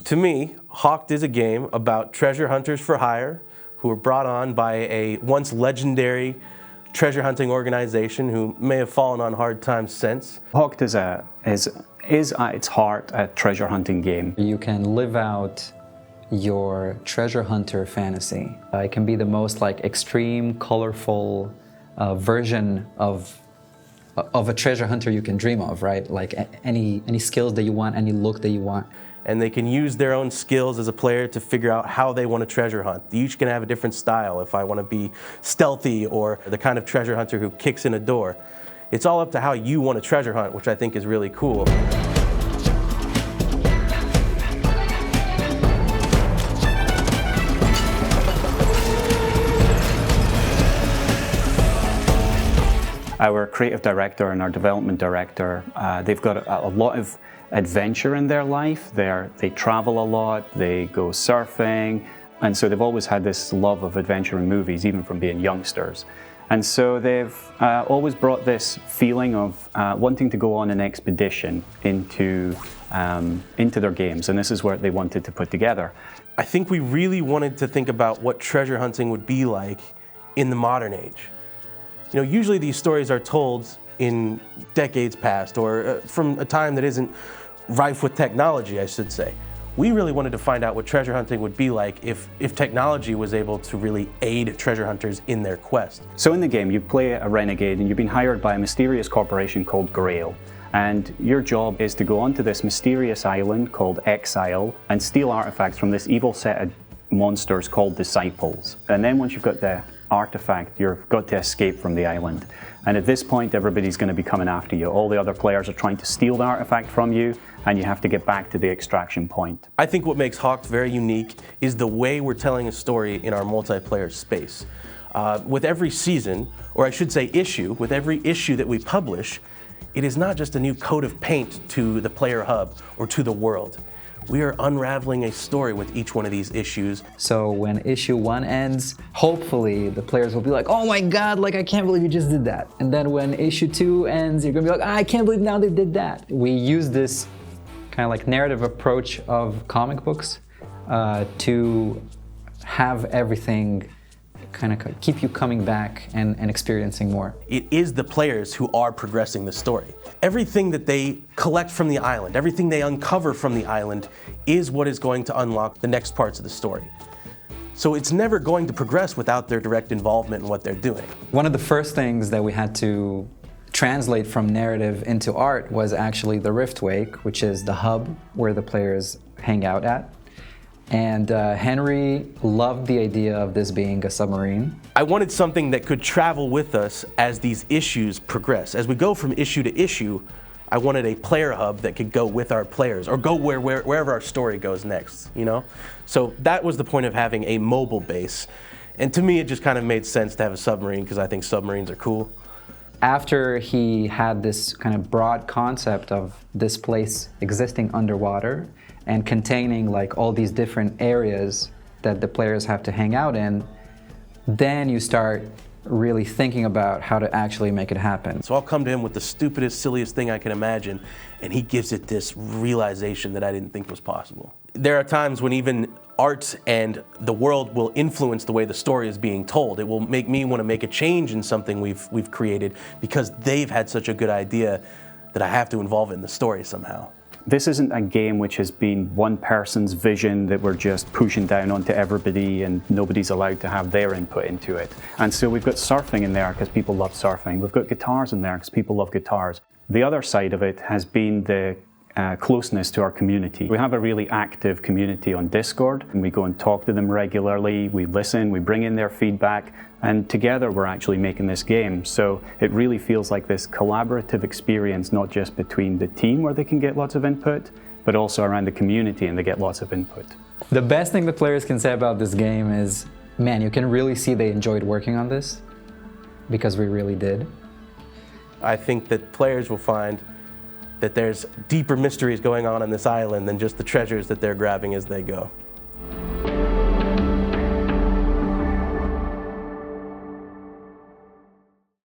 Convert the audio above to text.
To me, HAWKED is a game about treasure hunters for hire who were brought on by a once legendary treasure hunting organization who may have fallen on hard times since. HAWKED is at its heart a treasure hunting game. You can live out your treasure hunter fantasy. It can be the most extreme, colorful version of a treasure hunter you can dream of, right? Like any skills that you want, any look that you want. And they can use their own skills as a player to figure out how they want to treasure hunt. You each can have a different style. If I want to be stealthy or the kind of treasure hunter who kicks in a door. It's all up to how you want to treasure hunt, which I think is really cool. Our creative director and our development director, they've got a lot of adventure in their life. They travel a lot, they go surfing, and so they've always had this love of adventure in movies, even from being youngsters. And so they've always brought this feeling of wanting to go on an expedition into their games, and this is what they wanted to put together. I think we really wanted to think about what treasure hunting would be like in the modern age. You know, usually these stories are told in decades past or from a time that isn't rife with technology, I should say. We really wanted to find out what treasure hunting would be like if technology was able to really aid treasure hunters in their quest. So in the game, you play a renegade and you've been hired by a mysterious corporation called Grail. And your job is to go onto this mysterious island called Exile and steal artifacts from this evil set of monsters called Disciples. And then once you've got the artifact, you've got to escape from the island. And at this point, everybody's going to be coming after you. All the other players are trying to steal the artifact from you, and you have to get back to the extraction point. I think what makes HAWKED very unique is the way we're telling a story in our multiplayer space. With every season, or I should say issue, with every issue that we publish, it is not just a new coat of paint to the player hub or to the world. We are unraveling a story with each one of these issues. So when issue 1 ends, hopefully the players will be like, oh my God, I can't believe you just did that. And then when issue 2 ends, you're gonna be like, I can't believe now they did that. We use this kind of narrative approach of comic books to have everything kind of keep you coming back and experiencing more. It is the players who are progressing the story. Everything that they collect from the island, everything they uncover from the island is what is going to unlock the next parts of the story. So it's never going to progress without their direct involvement in what they're doing. One of the first things that we had to translate from narrative into art was actually the Rift Wake, which is the hub where the players hang out at. And Henry loved the idea of this being a submarine. I wanted something that could travel with us as these issues progress. As we go from issue to issue, I wanted a player hub that could go with our players or go wherever our story goes next, you know? So that was the point of having a mobile base. And to me, it just kind of made sense to have a submarine because I think submarines are cool. After he had this kind of broad concept of this place existing underwater and containing all these different areas that the players have to hang out in, then you start really thinking about how to actually make it happen. So I'll come to him with the stupidest, silliest thing I can imagine, and he gives it this realization that I didn't think was possible. There are times when even art and the world will influence the way the story is being told. It will make me want to make a change in something we've created because they've had such a good idea that I have to involve it in the story somehow. This isn't a game which has been one person's vision that we're just pushing down onto everybody and nobody's allowed to have their input into it. And so we've got surfing in there because people love surfing. We've got guitars in there because people love guitars. The other side of it has been the closeness to our community. We have a really active community on Discord, and we go and talk to them regularly, we listen, we bring in their feedback, and together we're actually making this game. So it really feels like this collaborative experience, not just between the team where they can get lots of input, but also around the community and they get lots of input. The best thing the players can say about this game is, man, you can really see they enjoyed working on this, because we really did. I think that players will find that there's deeper mysteries going on this island than just the treasures that they're grabbing as they go.